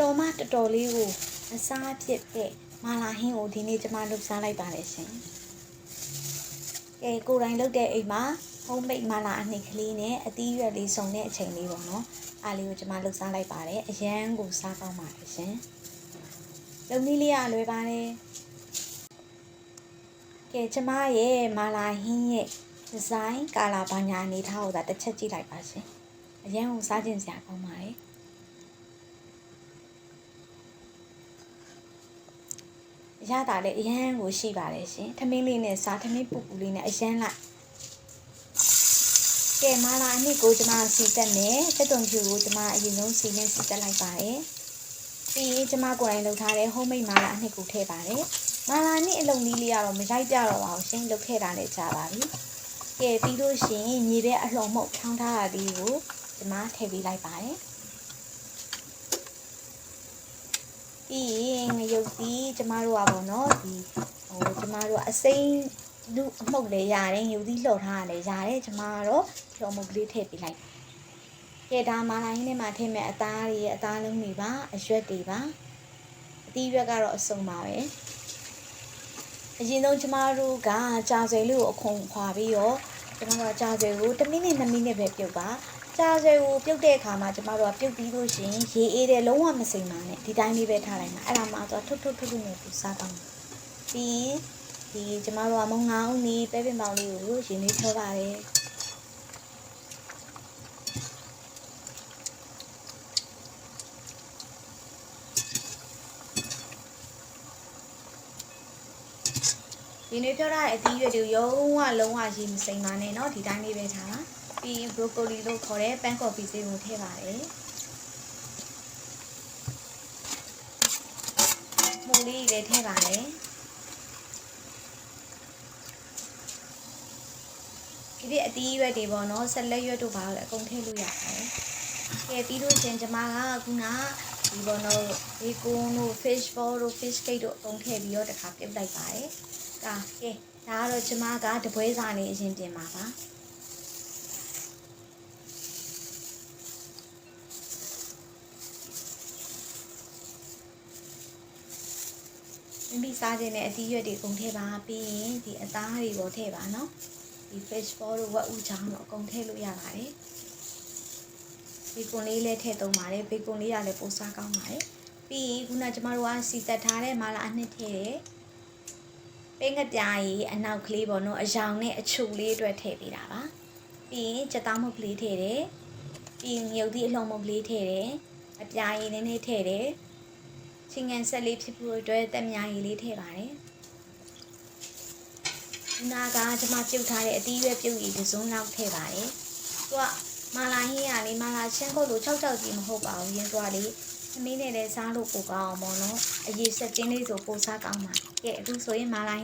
တော်မှတော်တော်လေးကိုအစားဖြစ်တဲ့မာလာဟင်းကိုဒီနေ့ကျမလုပ်စားလိုက်ပါတယ်ရှင်ကဲကိုယ်တိုင်လုပ်တဲ့အိမ်မှာhomemade မာလာအနှစ်ကလေးနဲ့အသီးရွက်လေးစုံတဲ့အချိန်လေးပေါ့နော်အားလေးကိုကျမလုပ်စားလိုက်ပါတယ်အရန်ကိုစားကောင်းပါတယ်ရှင်လုပ်နည်းလေးကလွယ်ပါတယ်ကဲကျမရဲ့မာလာဟင်းရဲ့ဒီဇိုင်းကာလာဘာညာအနေထားကိုသာတစ်ချက်ကြည့်လိုက်ပါရှင်အရန်ကိုစားခြင်းစရာကောင်းပါတယ်ရတာလည်းအရန်ကိုရှိပါတယ်ရှင်ထမင်းလေးနဲ့စားထမင်းပူပူလေးနဲ့အရန်လိုက်ကဲမာလာအနှစ်ကိုကျမစီတက်မယ်တက်တုံဖြူကိုကျမအရင်ဆုံးစီနဲ့စီတက်လိုက်ပါတယ်ပြီးရင်ကျမကိုယ်တိုင်လုပ်ထားတဲ့ homemade မာလာအနှစ်ကိုထည့်ပါတယ်မာလာနှစ်အလုံးလေးလေးကတော့မရိုက်ကြတော့ပါဘူးရှင်လုပ်ခဲ့တာလည်းကြာပါပြီကဲပြီးလို့ရှိရင်ညီတဲ့အလှော်မုတ်ထောင်းထားတာလေးကိုကျမထည့်ပေးလိုက်ပါတယ်ပြီးရင်ငရုတ်သီးကျမတို့ကပေါ့နော်ဒီကျမတို့အစိမ်းလူအမှုတ်လေးရတယ်ငရုတ်သီးလှော်ထားတာလည်းရတယ်ကျမကတော့လှော်မုတ်ကလေးထည့်ပေးလိုက်ကဲဒါမာလာဟင်းထဲမှာထည့်မဲ့အသားတွေအသားလုံးတွေပါအရွက်တွေပါအသီးရွက်ကတော့အစုံပါပဲအရင်ဆုံးကျမတို့ကကြာဆွဲလေးကိုအခုံခွာပြီးတော့ကျမတို့ကကြာဆွဲကို1မိနစ်2မိနစ်ပဲပြုတ်ပါကြာဆွဲကိုပြုတ်တဲ့အခါမှာကျမတို့ကပြုတ်ပြီးလို့ရှိရင်ရေအေးတယ်လုံးဝမစိမ့်ပါနဲ့ဒီတိုင်းလေးပဲထားလိုက်မှာအဲ့ဒါမှတော့ထုထုနဲ့ပူစားကောင်းတယ်ပြီးဒီကျမတို့ကမုံငါဦးနီးပဲပင်ပေါင်လေးကိုရေနွေးထောပါတယ်ဒီနေ့ပြောထားတဲ့အသီးရွက်တွေလုံးဝရေမစိမ့်ပါနဲ့เนาะဒီတိုင်းလေးပဲထားပါပြီး broccoli လို့ခေါ်တဲ့ pan coffee ဆေးကိုထည့်ပါတယ်မုန်လေးလည်းထည့်ပါတယ်ဒီအသီးရွက်တွေပေါ့เนาะဆက်လက်ရွက်တို့ပါလည်းအကုန်ထည့်လို့ရပါတယ်ကဲပြီးလို့ရှင်ကျမကခုနဒီပေါ့เนาะဘေကွန်တို့ fish ball တို့ fish cake တို့အကုန်ထည့်ပြီးတော့တစ်ခါပြုတ်လိုက်ပါတယ်ကဲဒါကတော့ကျမကတပွဲစာလေးအရင်ပြင်ပါပါမိစားခြင်းနဲ့အသီးရွက်တွေကုန်ထည့်ပါပြီးရင်ဒီအသားတွေပေါ်ထည့်ပါနော်ဒီ fish ball တို့ဝက်ဥချောင်းတို့အကုန်ထည့်လို့ရပါတယ်ဘေကွန်လေးလည်းထည့်သုံးပါတယ်ဘေကွန်လေးကလည်းပိုစားကောင်းပါတယ်ပြီးရင်ခုနကျမတို့ကစီတက်ထားတဲ့မာလာအနှစ်ထည့်တယ်ပင်းကပြားကြီးအနောက်ကလေးပေါ့နော်အယောင်နဲ့အချုပ်လေးအတွက်ထည့်ပေးတာပါပြီးရင်ကြက်သားမုတ်ကလေးထည့်တယ်ပြီးရင်ရုပ်သီးအလှော်မုတ်ကလေးထည့်တယ်အပြားကြီးနည်းနည်းထည့်တယ်ချင်းငံဆက်လေးဖြစ်ဖို့အတွက်တက်မြားကြီးလေးထည့်ပါတယ်နာကကျမပြုတ်ထားတဲ့အသီးရွက်ပြုတ်ကြီးတစ်စုံလောက်ထည့်ပါတယ်သူကမာလာဟင်းရလေးမာလာရှင်းခုတ်လို့6ကြီးမဟုတ်ပါဘူးရင်းသွားလေးသမီးနဲ့လည်းစားလို့ပိုကောင်းအောင်ပေါ့နော်အရေးဆက်ချင်းလေးဆိုပိုစားကောင်းပါကဲအခုဆိုရင်မာလာ